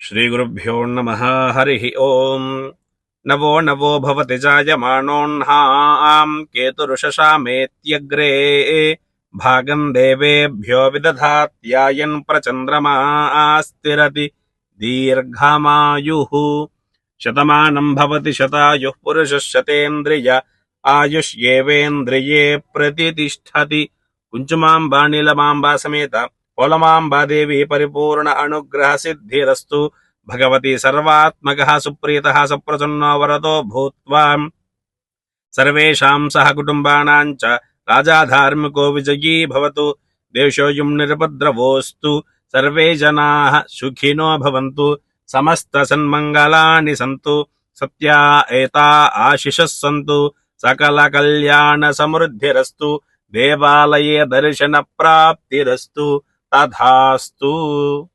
श्रीगुरुभ्यो नमः। हरिः ओम्। नवो नवो भवति जायमानोऽह्नाम् केतुरुषशामेत्यग्रे भागम् देवेभ्यो विदधात्यायन् प्रचन्द्रमा स्थिरति दीर्घमायुः। शतमानम् भवति शतायुः पुरुषः शतेन्द्रिय आयुष्येवेन्द्रिये प्रतितिष्ठति। कुञ्चुमाम्बा समेत पोलमाम्बा देवी परिपूर्ण अनुग्रह सिद्धिरस्तु। भगवती सर्वात्मकः सुप्रीतः सप्रसन्नो वरदो भूत्वा सर्वेषां सह कुटुम्बानां च राजा धार्मिको विजयी भवतु। देशोऽयं निरुपद्रवोऽस्तु। सर्वे जनाः सुखिनो भवन्तु। समस्त सन्मङ्गलानि सन्तु। सत्या एता आशिषः सन्तु। सकल कल्याण समृद्धिरस्तु। देवालये दर्शन प्राप्तिरस्तु। तथास्तु।